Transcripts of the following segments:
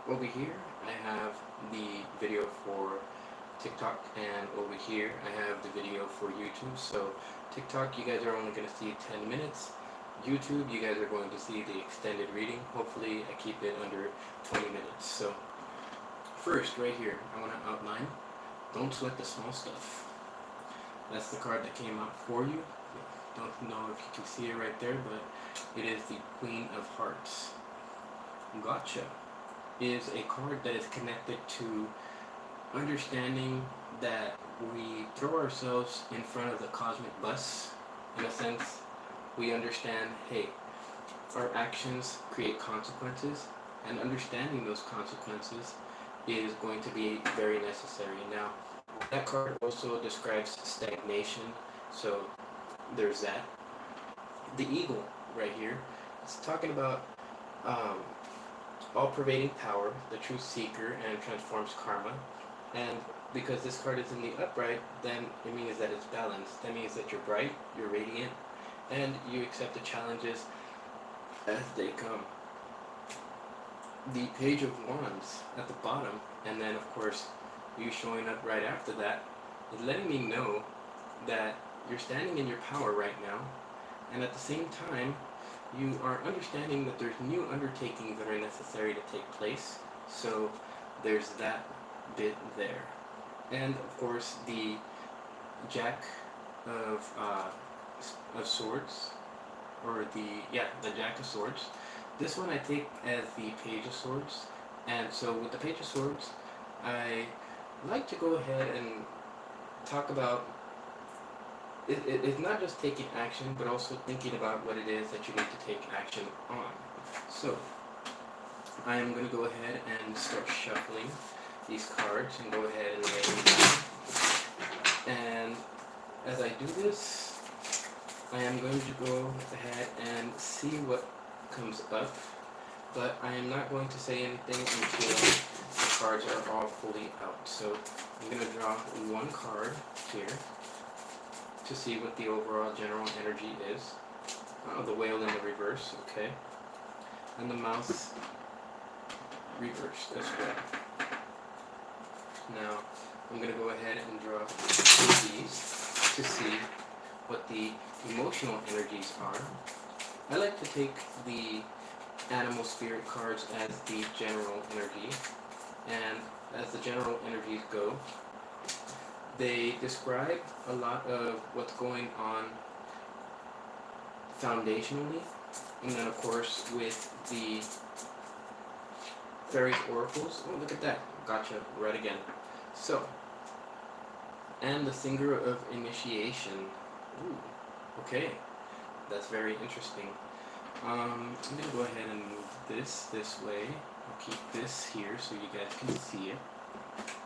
over here I have the video for TikTok, and over here I have the video for YouTube. So TikTok, you guys are only going to see 10 minutes. YouTube, you guys are going to see the extended reading. Hopefully I keep it under 20 minutes. So first, right here, I want to outline, don't sweat the small stuff. That's the card that came out for you. Don't know if you can see it right there, but it is the Queen of Hearts. Gotcha is a card that is connected to understanding that we throw ourselves in front of the cosmic bus. In a sense, we understand, hey, our actions create consequences, and understanding those consequences is going to be very necessary. Now, that card also describes stagnation, so there's that. The eagle right here, it's talking about all-pervading power, the true seeker, and transforms karma. And because this card is in the upright, then it means that it's balanced. That means that you're bright, you're radiant, and you accept the challenges as they come. The Page of Wands at the bottom, and then of course you showing up right after that, is letting me know that you're standing in your power right now, and at the same time you are understanding that there's new undertakings that are necessary to take place. So there's that bit there. And of course the Jack of Swords, or the Jack of Swords. This one I take as the Page of Swords, and so with the Page of Swords, I like to go ahead and talk about it's not just taking action, but also thinking about what it is that you need to take action on. So I am going to go ahead and start shuffling these cards and go ahead and lay them down. And as I do this, I am going to go ahead and see what comes up, but I am not going to say anything until the cards are all fully out. So I'm going to draw one card here to see what the overall general energy is. Oh, the whale in the reverse, okay. And the mouse reversed as well. Now, I'm going to go ahead and draw two of these to see what the emotional energies are. I like to take the animal spirit cards as the general energy, and as the general energies go, they describe a lot of what's going on foundationally, and then of course with the fairies oracles. Oh, look at that, gotcha, right again. So, and the Singer of Initiation. Ooh, okay, that's very interesting. I'm gonna go ahead and move this way. I'll keep this here so you guys can see it,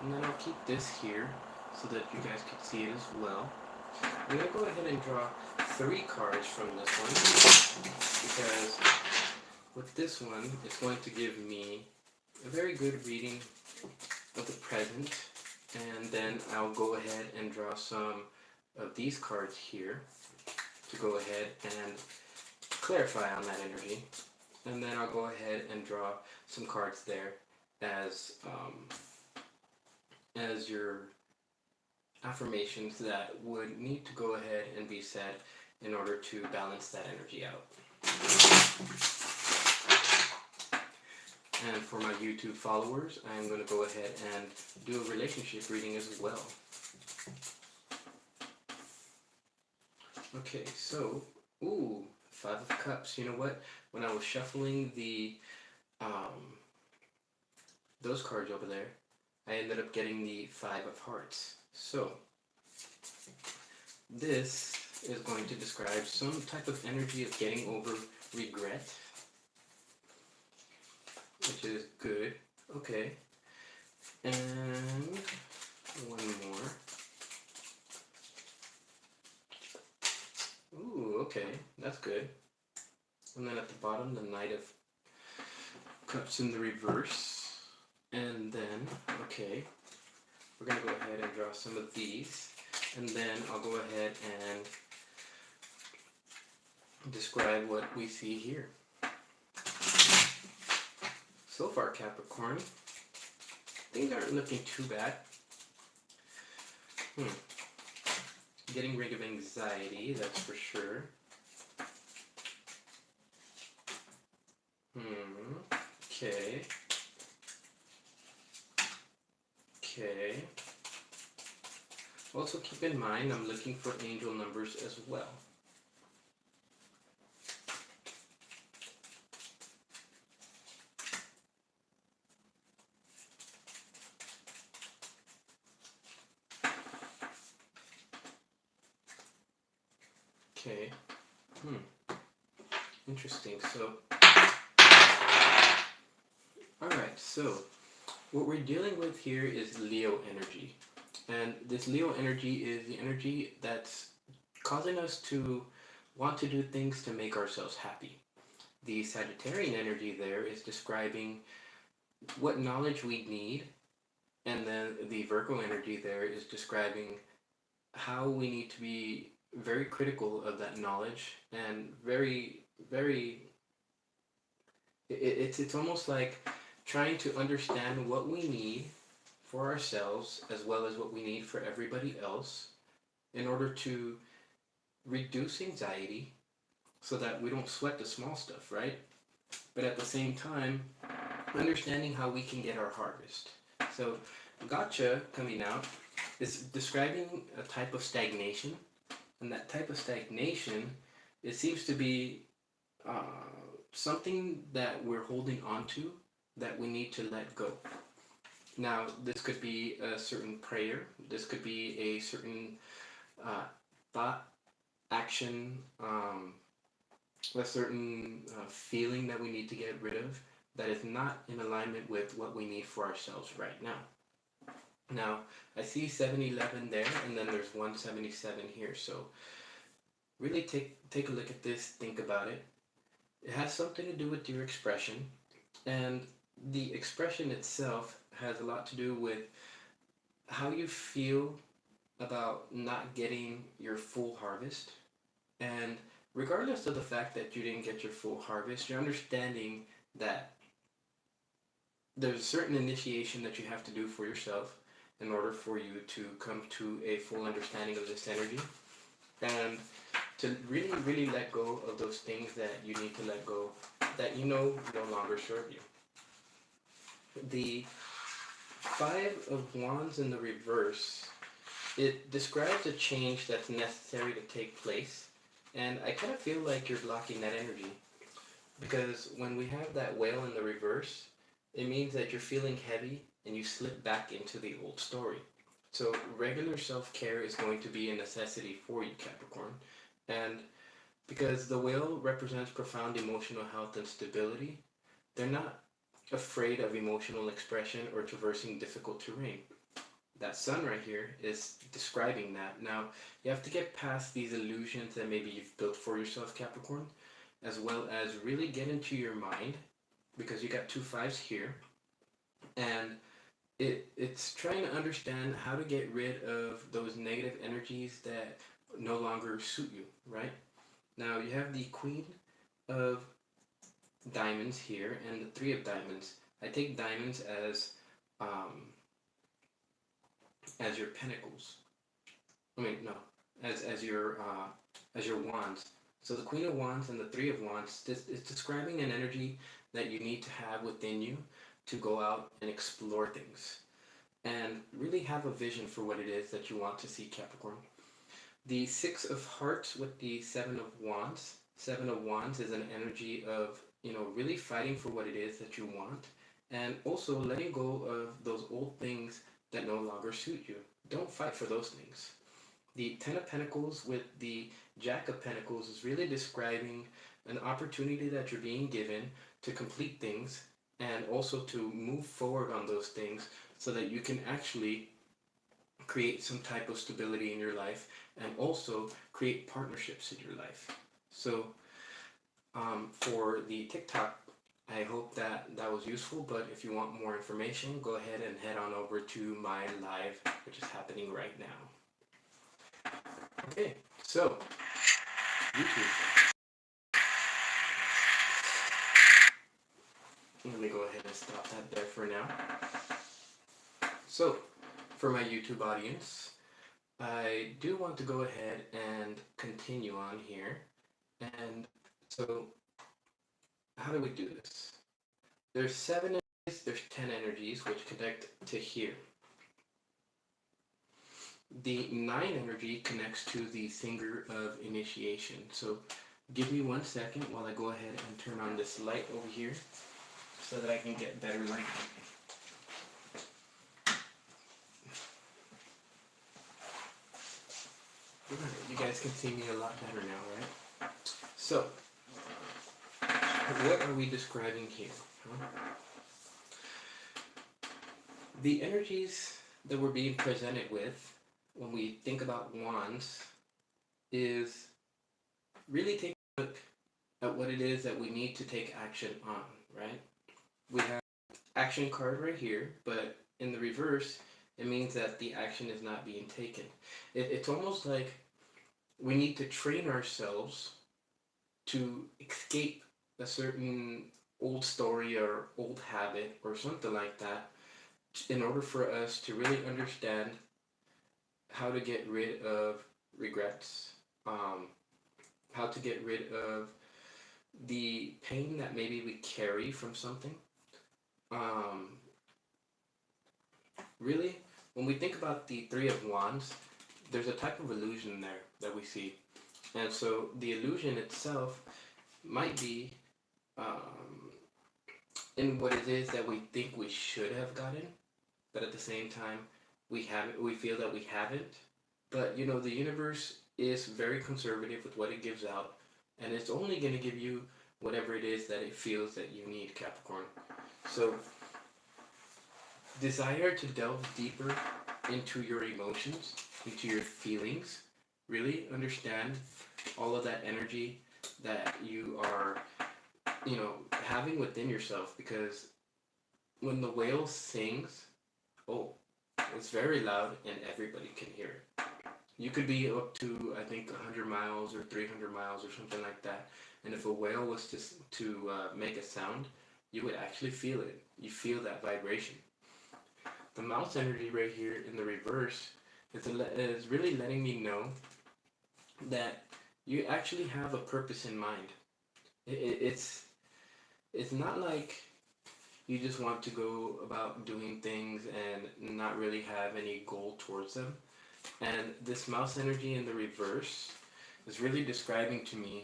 and then I'll keep this here so that you guys can see it as well. I'm going to go ahead and draw 3 cards from this one, because with this one, it's going to give me a very good reading of the present, and then I'll go ahead and draw some of these cards here to go ahead and clarify on that energy, and then I'll go ahead and draw some cards there as your affirmations that would need to go ahead and be said in order to balance that energy out. And for my YouTube followers, I am going to go ahead and do a relationship reading as well. Okay, so, ooh, 5 of Cups. You know what? When I was shuffling the those cards over there, I ended up getting the 5 of Hearts. So, this is going to describe some type of energy of getting over regret, which is good. Okay, and one more. Ooh, okay, that's good. And then at the bottom, the Knight of Cups in the reverse. And then, okay, we're going to go ahead and draw some of these. And then I'll go ahead and describe what we see here. so far, Capricorn, things aren't looking too bad. Getting rid of anxiety, that's for sure. Okay. Okay. Also keep in mind, I'm looking for angel numbers as well. Okay. Interesting. So, alright, so what we're dealing with here is Leo energy. And this Leo energy is the energy that's causing us to want to do things to make ourselves happy. The Sagittarian energy there is describing what knowledge we need, and then the Virgo energy there is describing how we need to be very critical of that knowledge and very it's almost like trying to understand what we need for ourselves as well as what we need for everybody else in order to reduce anxiety so that we don't sweat the small stuff, right? But at the same time, understanding how we can get our harvest. So, gotcha coming out is describing a type of stagnation, and that type of stagnation, it seems to be something that we're holding on to that we need to let go. Now, this could be a certain prayer, this could be a certain thought, action, a certain feeling that we need to get rid of that is not in alignment with what we need for ourselves right now. Now, I see 711 there, and then there's 177 here, so really take a look at this, think about it. It has something to do with your expression, and the expression itself has a lot to do with how you feel about not getting your full harvest. And regardless of the fact that you didn't get your full harvest, you're understanding that there's a certain initiation that you have to do for yourself in order for you to come to a full understanding of this energy, and to really let go of those things that you need to let go that you know no longer serve you. The Five of Wands in the reverse, it describes a change that's necessary to take place, and I kind of feel like you're blocking that energy, because when we have that whale in the reverse, it means that you're feeling heavy and you slip back into the old story. So regular self-care is going to be a necessity for you, Capricorn. And because the whale represents profound emotional health and stability, they're not afraid of emotional expression or traversing difficult terrain. That sun right here is describing that. Now, you have to get past these illusions that maybe you've built for yourself, Capricorn, as well as really get into your mind, because you got two fives here, and it's trying to understand how to get rid of those negative energies that no longer suit you, right? Now, you have the Queen of Diamonds here and the Three of Diamonds. I take diamonds as your pentacles. I mean, no, as your wands. So the Queen of Wands and the Three of Wands is describing an energy that you need to have within you to go out and explore things and really have a vision for what it is that you want to see, Capricorn. The Six of Hearts with the Seven of Wands. Seven of Wands is an energy of, really fighting for what it is that you want, and also letting go of those old things that no longer suit you. Don't fight for those things. The Ten of Pentacles with the Jack of Pentacles is really describing an opportunity that you're being given to complete things and also to move forward on those things so that you can actually create some type of stability in your life and also create partnerships in your life. So for the TikTok, I hope that was useful, but if you want more information, go ahead and head on over to my live, which is happening right now. Okay, so YouTube. Let me go ahead and stop that there for now. So, for my YouTube audience, I do want to go ahead and continue on here. And so, how do we do this? There's 7 energies, there's 10 energies, which connect to here. The 9 energy connects to the finger of initiation. So give me 1 second while I go ahead and turn on this light over here so that I can get better light. You guys can see me a lot better now, right? So, what are we describing here? The energies that we're being presented with when we think about wands is really taking a look at what it is that we need to take action on, right? We have action card right here, but in the reverse, it means that the action is not being taken. It's almost like we need to train ourselves to escape a certain old story or old habit or something like that in order for us to really understand how to get rid of regrets, how to get rid of the pain that maybe we carry from something. Really, when we think about the Three of Wands, there's a type of illusion there that we see. And so the illusion itself might be in what it is that we think we should have gotten, but at the same time, we feel that we haven't. But you know, the universe is very conservative with what it gives out, and it's only going to give you whatever it is that it feels that you need, Capricorn. So, desire to delve deeper into your emotions, into your feelings, really understand all of that energy that you are, having within yourself, because when the whale sings, it's very loud and everybody can hear it. You could be up to, I think, 100 miles or 300 miles or something like that, and if a whale was to make a sound, you would actually feel it. You feel that vibration. The mouse energy right here in the reverse is really letting me know that you actually have a purpose in mind. It's not like you just want to go about doing things and not really have any goal towards them. And this mouse energy in the reverse is really describing to me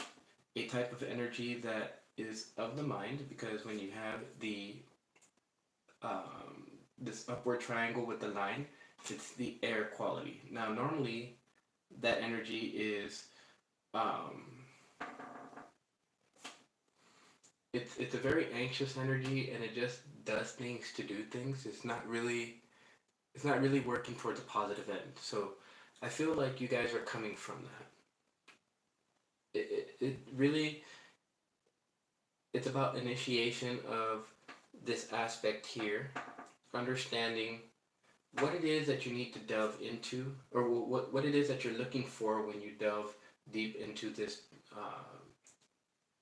a type of energy that is of the mind, because when you have the this upward triangle with the line, it's the air quality. Now normally that energy is it's a very anxious energy, and it just does things to do things. It's not really working towards a positive end. So I feel like you guys are coming from that. It really, it's about initiation of this aspect here, understanding what it is that you need to delve into, or what it is that you're looking for when you delve deep into this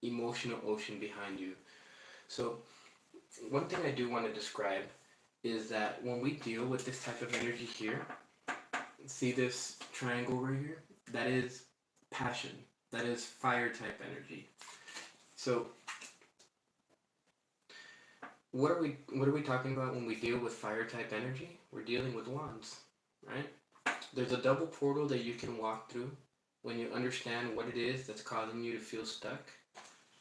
emotional ocean behind you. So one thing I do want to describe is that when we deal with this type of energy here, see this triangle right here? That is passion. That is fire type energy. So what are we talking about when we deal with fire type energy? We're dealing with wands, right? There's a double portal that you can walk through when you understand what it is that's causing you to feel stuck,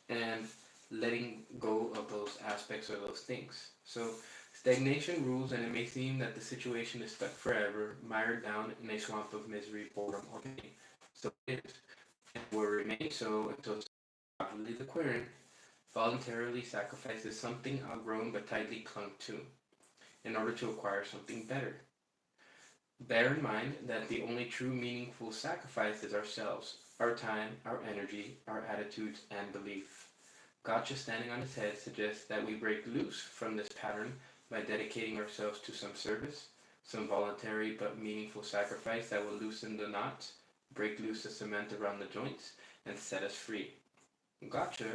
and letting go of those aspects or those things. So stagnation rules, and it may seem that the situation is stuck forever, mired down in a swamp of misery, boredom, or pain. So it is, and will remain so until probably the Aquarian voluntarily sacrifices something outgrown but tightly clung to in order to acquire something better. Bear in mind that the only true meaningful sacrifice is ourselves, our time, our energy, our attitudes, and belief. Gotcha standing on his head suggests that we break loose from this pattern by dedicating ourselves to some service, some voluntary but meaningful sacrifice that will loosen the knots, break loose the cement around the joints, and set us free. Gotcha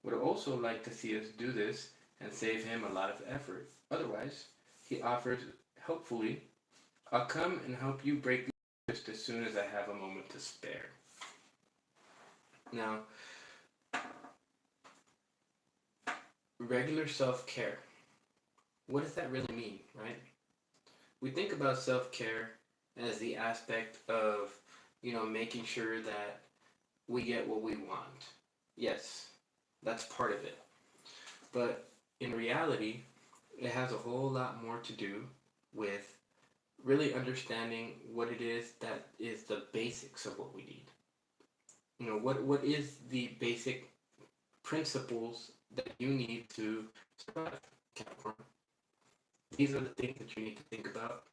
would also like to see us do this and save him a lot of effort. Otherwise, he offers, hopefully, I'll come and help you break just as soon as I have a moment to spare. Now, regular self-care. What does that really mean, right? We think about self-care as the aspect of, making sure that we get what we want. Yes, that's part of it. But in reality, it has a whole lot more to do with really understanding what it is that is the basics of what we need. What is the basic principles that you need to survive, Capricorn? These are the things that you need to think about.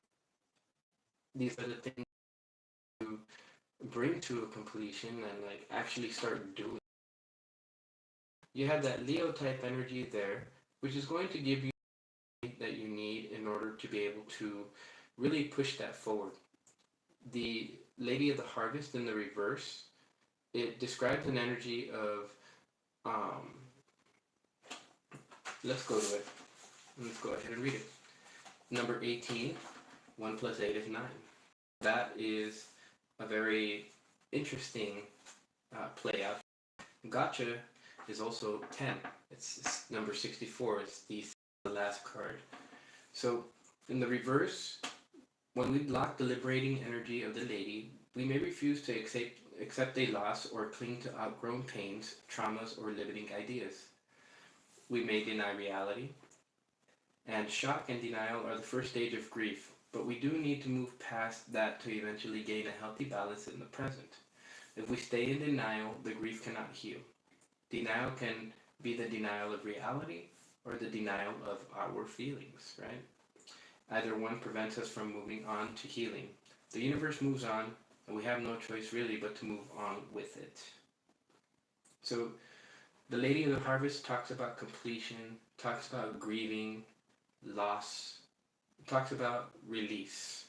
These are the things to bring to a completion and like actually start doing. You have that Leo type energy there, which is going to give you that you need in order to be able to really push that forward. The Lady of the Harvest in the reverse, it describes an energy of, um, let's go to it. Let's go ahead and read it. Number 18, 1 plus 8 is 9. That is a very interesting play out. Gotcha is also 10. It's number 64. It's the last card. So in the reverse, when we block the liberating energy of the lady, we may refuse to accept a loss or cling to outgrown pains, traumas, or limiting ideas. We may deny reality. And shock and denial are the first stage of grief, but we do need to move past that to eventually gain a healthy balance in the present. If we stay in denial, the grief cannot heal. Denial can be the denial of reality or the denial of our feelings, right? Either one prevents us from moving on to healing. The universe moves on, and we have no choice really but to move on with it. So, the Lady of the Harvest talks about completion, talks about grieving, loss, talks about release.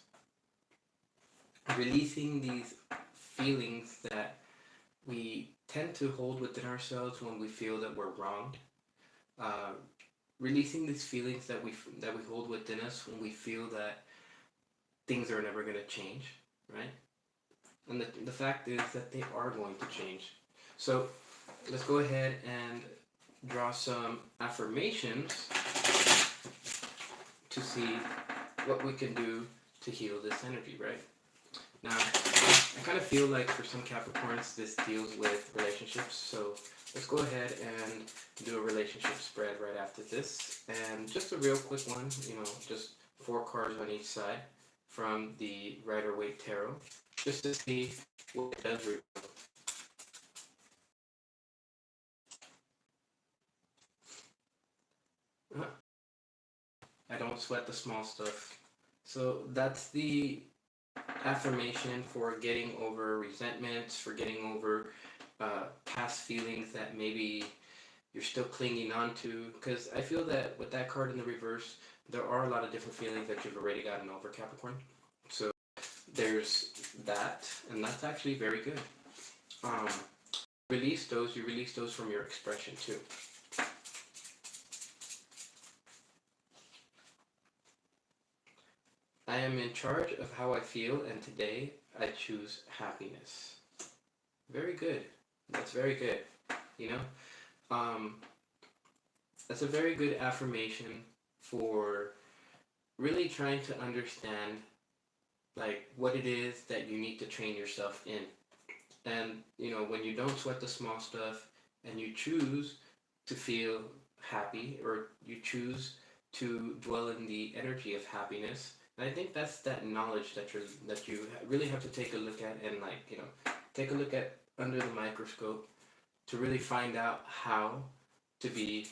Releasing these feelings that we tend to hold within ourselves when we feel that we're wronged. Releasing these feelings that we hold within us when we feel that things are never going to change, right? And the fact is that they are going to change. So let's go ahead and draw some affirmations to see what we can do to heal this energy, right? Now, I kind of feel like for some Capricorns, this deals with relationships, so let's go ahead and do a relationship spread right after this. And just a real quick one, just 4 cards on each side from the Rider-Waite Tarot, just to see what it does reveal. I don't sweat the small stuff. So that's the affirmation for getting over resentments, for getting over past feelings that maybe you're still clinging on to. Because I feel that with that card in the reverse, there are a lot of different feelings that you've already gotten over, Capricorn. So there's that, and that's actually very good. You release those from your expression too. I am in charge of how I feel, and today I choose happiness. Very good. That's very good. That's a very good affirmation for really trying to understand like what it is that you need to train yourself in. And when you don't sweat the small stuff and you choose to feel happy, or you choose to dwell in the energy of happiness, and I think that's that knowledge that you really have to take a look at, and take a look at under the microscope to really find out how to be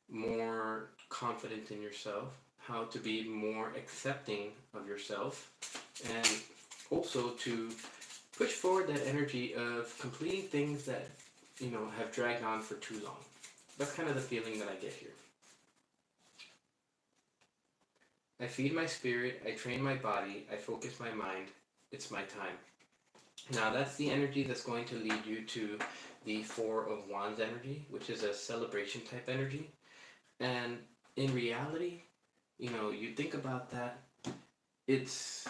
more confident in yourself, how to be more accepting of yourself, and also to push forward that energy of completing things that have dragged on for too long. That's kind of the feeling that I get here. I feed my spirit, I train my body, I focus my mind. It's my time. Now that's the energy that's going to lead you to the 4 of Wands energy, which is a celebration type energy. And in reality, you think about that, it's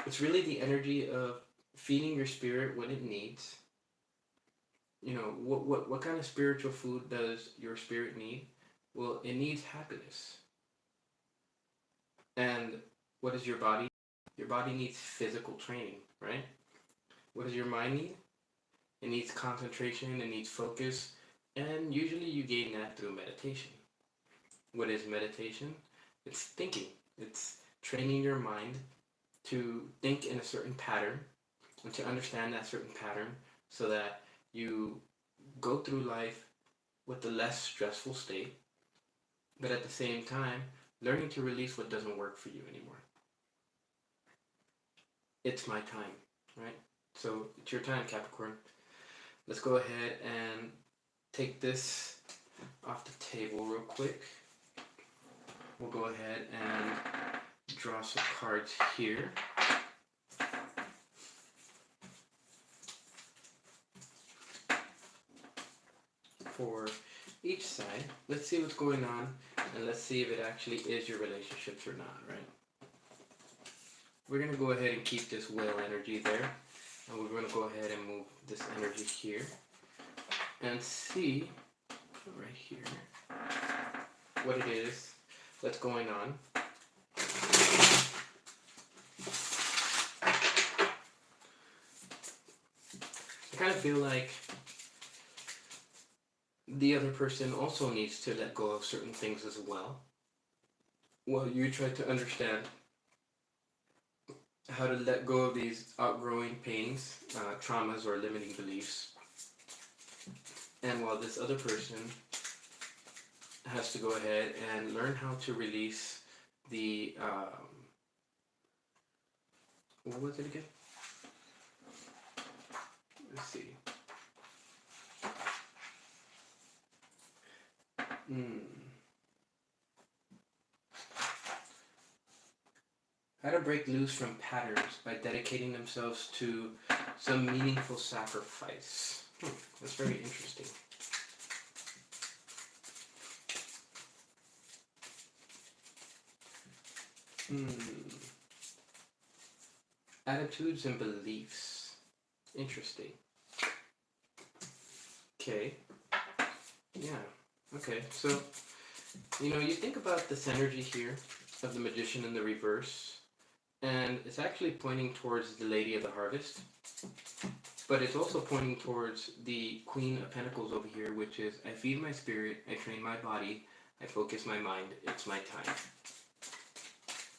it's really the energy of feeding your spirit what it needs. What kind of spiritual food does your spirit need? Well, it needs happiness. And what does your body? Your body needs physical training, right? What does your mind need? It needs concentration, it needs focus, and usually you gain that through meditation. What is meditation? It's thinking. It's training your mind to think in a certain pattern and to understand that certain pattern so that you go through life with a less stressful state, but at the same time, learning to release what doesn't work for you anymore. It's my time, right? So it's your time, Capricorn. Let's go ahead and take this off the table real quick. We'll go ahead and draw some cards here. For each side, let's see what's going on, and let's see if it actually is your relationships or not, right? We're going to go ahead and keep this whale energy there, and we're going to go ahead and move this energy here, and see, right here, what it is that's going on. I kind of feel like the other person also needs to let go of certain things as well. While you try to understand how to let go of these outgrowing pains, traumas, or limiting beliefs. And while this other person has to go ahead and learn how to release the, what was it again? Let's see. How to break loose from patterns by dedicating themselves to some meaningful sacrifice. That's very interesting. Attitudes and beliefs. Interesting. Okay. Yeah. Okay. So, you think about this energy here of the Magician in the reverse, and it's actually pointing towards the Lady of the Harvest, but it's also pointing towards the Queen of Pentacles over here, which is, I feed my spirit, I train my body, I focus my mind, it's my time.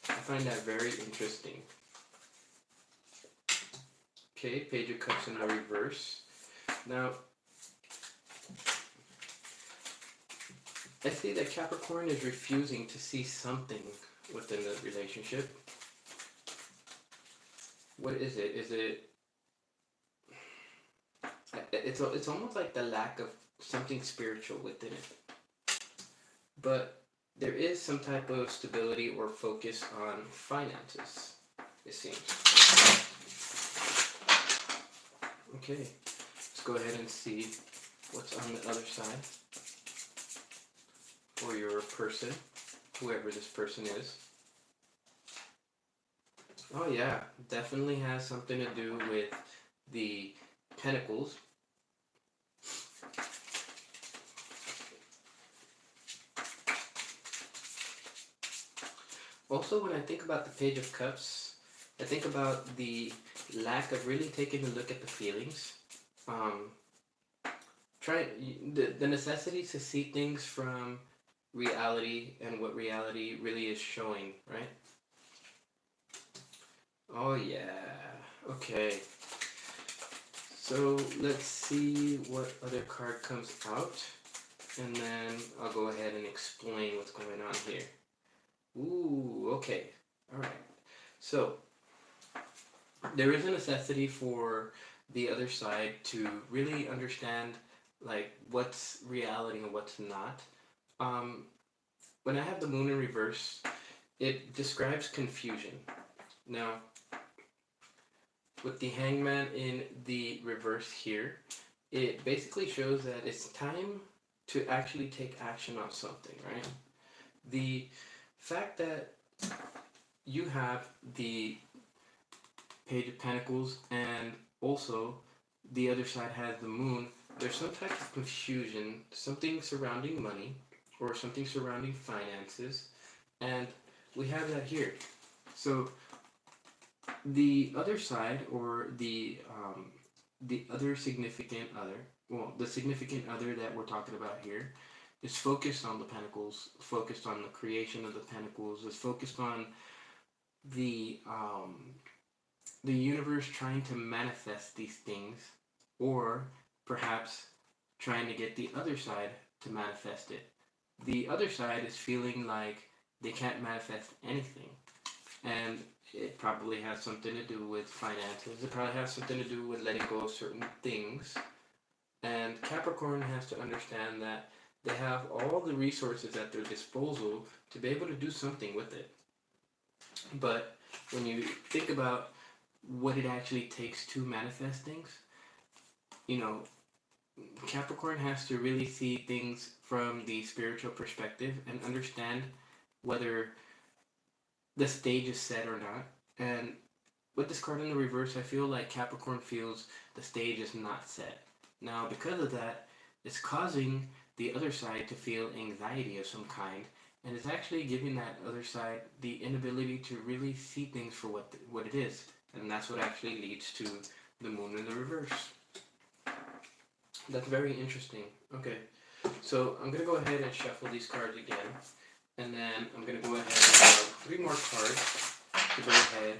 I find that very interesting. Okay, Page of Cups in the reverse. Now, I see that Capricorn is refusing to see something within the relationship. What is it? Is it... It's almost like the lack of something spiritual within it. But there is some type of stability or focus on finances, it seems. Okay, let's go ahead and see what's on the other side for your person, whoever this person is. Oh yeah, definitely has something to do with the Pentacles. Also, when I think about the Page of Cups, I think about the lack of really taking a look at the feelings. The necessity to see things from reality and what reality really is showing, right? Oh yeah, okay. So let's see what other card comes out, and then I'll go ahead and explain what's going on here. Ooh, okay, alright. So, there is a necessity for the other side to really understand like what's reality and what's not. When I have the Moon in reverse, it describes confusion. Now, with the Hangman in the reverse here, it basically shows that it's time to actually take action on something, right? The fact that you have the Page of Pentacles and also the other side has the Moon, there's some type of confusion, something surrounding money or something surrounding finances, and we have that here. So the other side, or the other significant other, well, the significant other that we're talking about here, is focused on the Pentacles, focused on the creation of the Pentacles, is focused on the the universe trying to manifest these things, or perhaps trying to get the other side to manifest it. The other side is feeling like they can't manifest anything, and it probably has something to do with finances. It probably has something to do with letting go of certain things. And Capricorn has to understand that they have all the resources at their disposal to be able to do something with it. But when you think about what it actually takes to manifest things, you know, Capricorn has to really see things from the spiritual perspective and understand whether the stage is set or not. And with this card in the reverse, I feel like Capricorn feels the stage is not set. Now, because of that, it's causing the other side to feel anxiety of some kind, and it's actually giving that other side the inability to really see things for what it is. And that's what actually leads to the Moon in the reverse. That's very interesting. Okay, so I'm going to go ahead and shuffle these cards again. And then I'm going to go ahead and draw 3 more cards to go ahead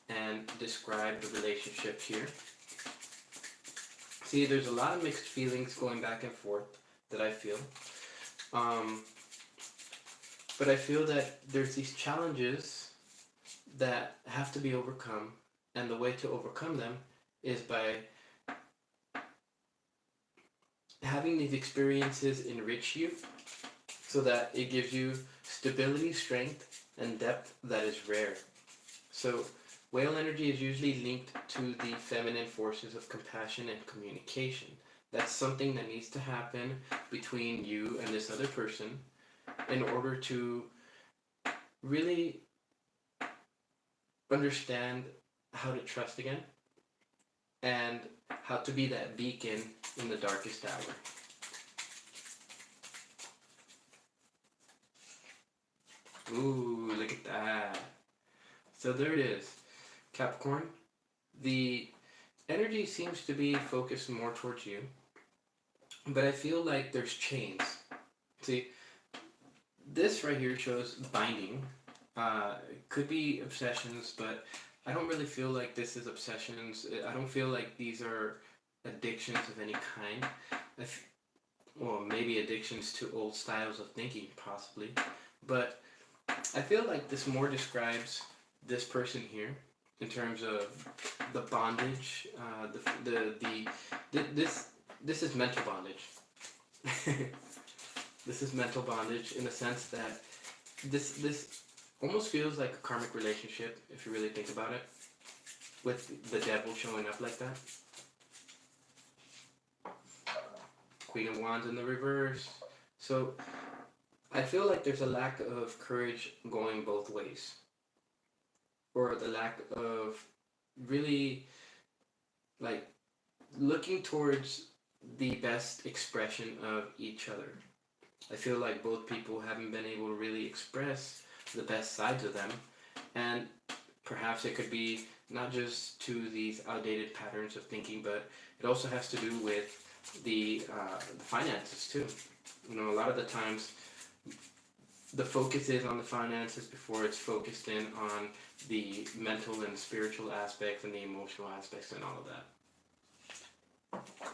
and describe the relationship here. See, there's a lot of mixed feelings going back and forth that I feel. But I feel that there's these challenges that have to be overcome. And the way to overcome them is by having these experiences enrich you so that it gives you stability, strength, and depth that is rare. So whale energy is usually linked to the feminine forces of compassion and communication. That's something that needs to happen between you and this other person in order to really understand how to trust again and how to be that beacon in the darkest hour. Ooh, look at that. So there it is. Capricorn, the energy seems to be focused more towards you, but I feel like there's chains. See, this right here shows binding. It could be obsessions, but I don't really feel like this is obsessions. I don't feel like these are addictions of any kind. Well, maybe addictions to old styles of thinking, possibly. But I feel like this more describes this person here in terms of the bondage. This is mental bondage. This is mental bondage in the sense that this almost feels like a karmic relationship, if you really think about it, with the devil showing up like that. Queen of Wands in the reverse. So I feel like there's a lack of courage going both ways, or the lack of really like looking towards the best expression of each other. I feel like both people haven't been able to really express the best sides of them, and perhaps it could be not just to these outdated patterns of thinking, but it also has to do with the finances too. You know, a lot of the times the focus is on the finances before it's focused in on the mental and spiritual aspects and the emotional aspects and all of that.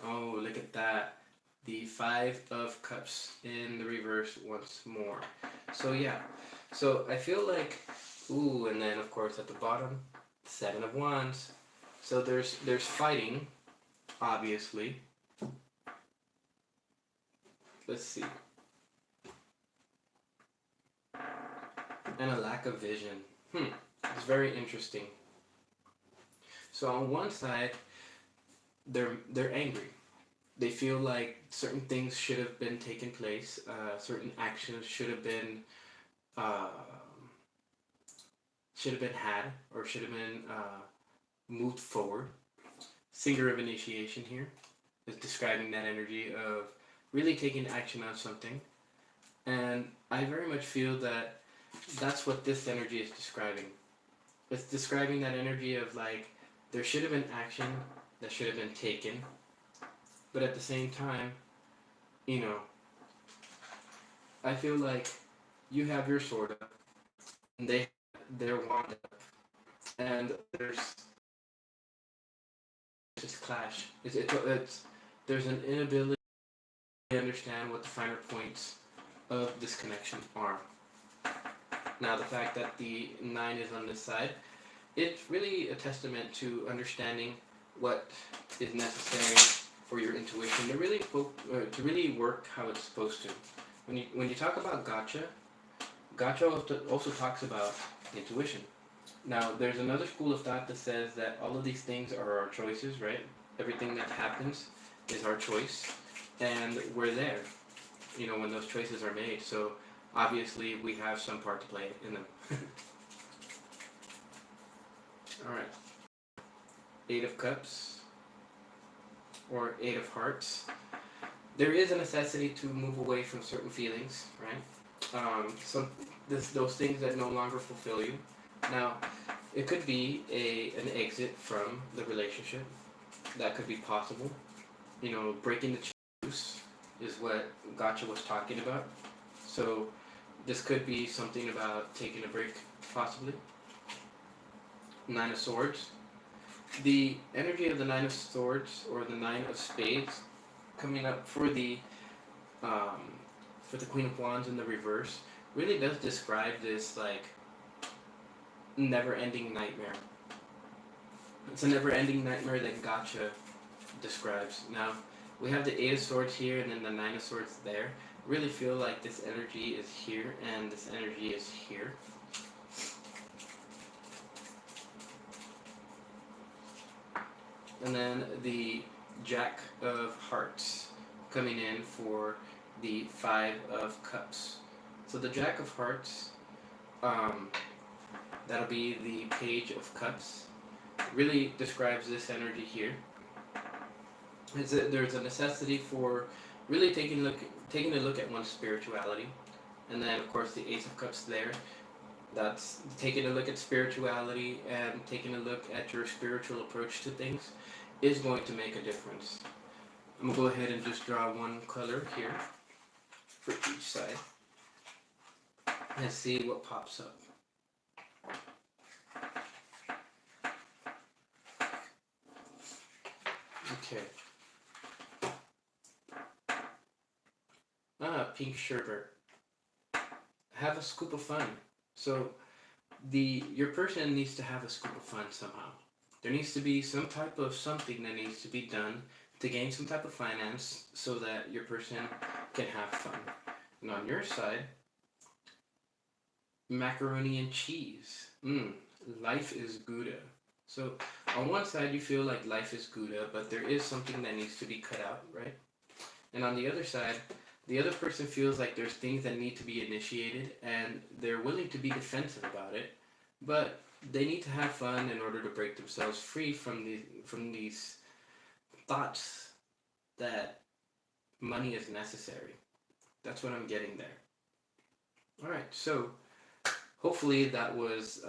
Oh, look at that. The 5 of Cups in the reverse once more. So yeah, so I feel like, ooh, and then of course at the bottom, 7 of Wands. So there's fighting, obviously. Let's see. And a lack of vision. It's very interesting. So on one side, they're angry. They feel like certain things should have been taken place, certain actions uh, should have been had, or should have been moved forward. Singer of initiation here is describing that energy of really taking action on something. And I very much feel that that's what this energy is describing. It's describing that energy of like, there should have been action that should have been taken, but at the same time, you know, I feel like you have your sword up, and they have their wand up, and there's this clash. It's there's an inability to understand what the finer points of this connection are. Now, the fact that the 9 is on this side, it's really a testament to understanding what is necessary for your intuition to really work how it's supposed to. When you talk about gotcha also talks about intuition. Now, there's another school of thought that says that all of these things are our choices, right? Everything that happens is our choice, and we're there, when those choices are made. So obviously we have some part to play in them. All right. 8 of Cups, or 8 of Hearts. There is a necessity to move away from certain feelings, right? Those things that no longer fulfill you. Now, it could be an exit from the relationship. That could be possible. Breaking the chain loose is what Gotcha was talking about. So this could be something about taking a break, possibly. 9 of Swords. The energy of the 9 of Swords, or the 9 of Spades, coming up for the Queen of Wands in the reverse, really does describe this like never-ending nightmare. It's a never-ending nightmare that Gotcha describes. Now, we have the 8 of Swords here and then the 9 of Swords there. I really feel like this energy is here and this energy is here. And then the Jack of Hearts coming in for the 5 of Cups. So the Jack of Hearts, that'll be the Page of Cups. Really describes this energy here. There's a necessity for really taking a look at one's spirituality, and then of course the Ace of Cups there. That's taking a look at spirituality and taking a look at your spiritual approach to things is going to make a difference. I'm gonna go ahead and just draw one color here for each side and see what pops up. Okay. Pink sherbet. Have a scoop of fun. So your person needs to have a scoop of fun somehow. There needs to be some type of something that needs to be done to gain some type of finance so that your person can have fun. And on your side, macaroni and cheese. Life is Gouda. So on one side you feel like life is Gouda, but there is something that needs to be cut out, right? And on the other side, the other person feels like there's things that need to be initiated and they're willing to be defensive about it, but they need to have fun in order to break themselves free from these thoughts that money is necessary. That's what I'm getting there. Alright, so hopefully that was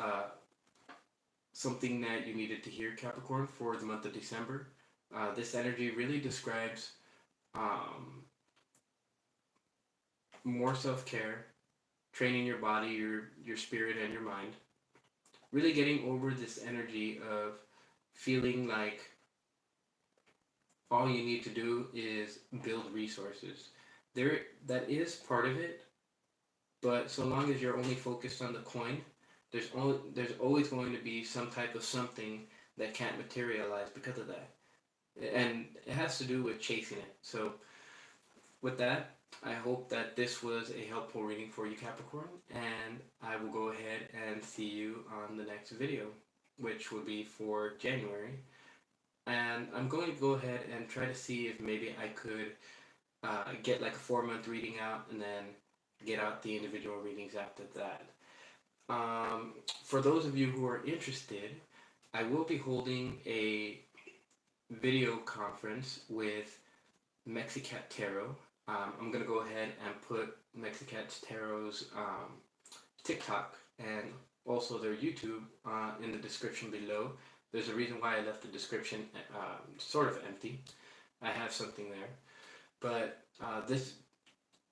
something that you needed to hear, Capricorn, for the month of December. This energy really describes more self-care, training your body, your spirit, and your mind. Really getting over this energy of feeling like all you need to do is build resources. That is part of it, but so long as you're only focused on the coin, there's always going to be some type of something that can't materialize because of that. And it has to do with chasing it. So with that, I hope that this was a helpful reading for you, Capricorn, and I will go ahead and see you on the next video, which will be for January. and I'm going to go ahead and try to see if maybe I could get like a 4-month reading out and then get out the individual readings after that. For those of you who are interested, I will be holding a video conference with Mexicat Tarot. I'm going to go ahead and put Mexicat Tarot's TikTok and also their YouTube in the description below. There's a reason why I left the description sort of empty. I have something there, but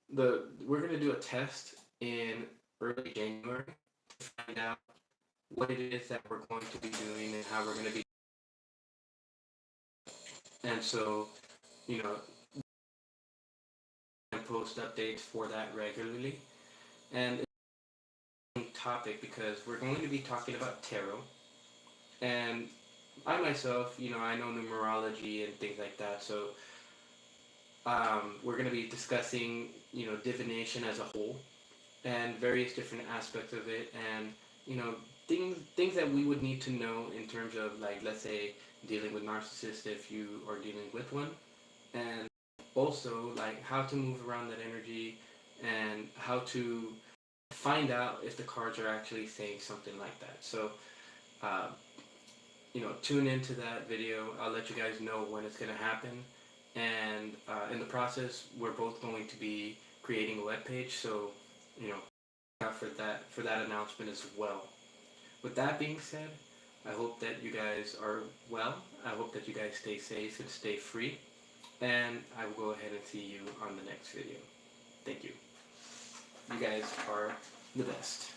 we're gonna do a test in early January to find out what it is that we're going to be doing and how we're gonna be. And so, you know, I post updates for that regularly. And it's a topic because we're going to be talking about tarot. And I myself, I know numerology and things like that. So we're going to be discussing, divination as a whole and various different aspects of it, and things that we would need to know in terms of, like, let's say dealing with narcissists if you are dealing with one, and also like how to move around that energy and how to find out if the cards are actually saying something like that. So uh, tune into that video. I'll let you guys know when it's going to happen. And in the process, we're both going to be creating a web page. So, for that announcement as well. With that being said, I hope that you guys are well. I hope that you guys stay safe and stay free. And I will go ahead and see you on the next video. Thank you. You guys are the best.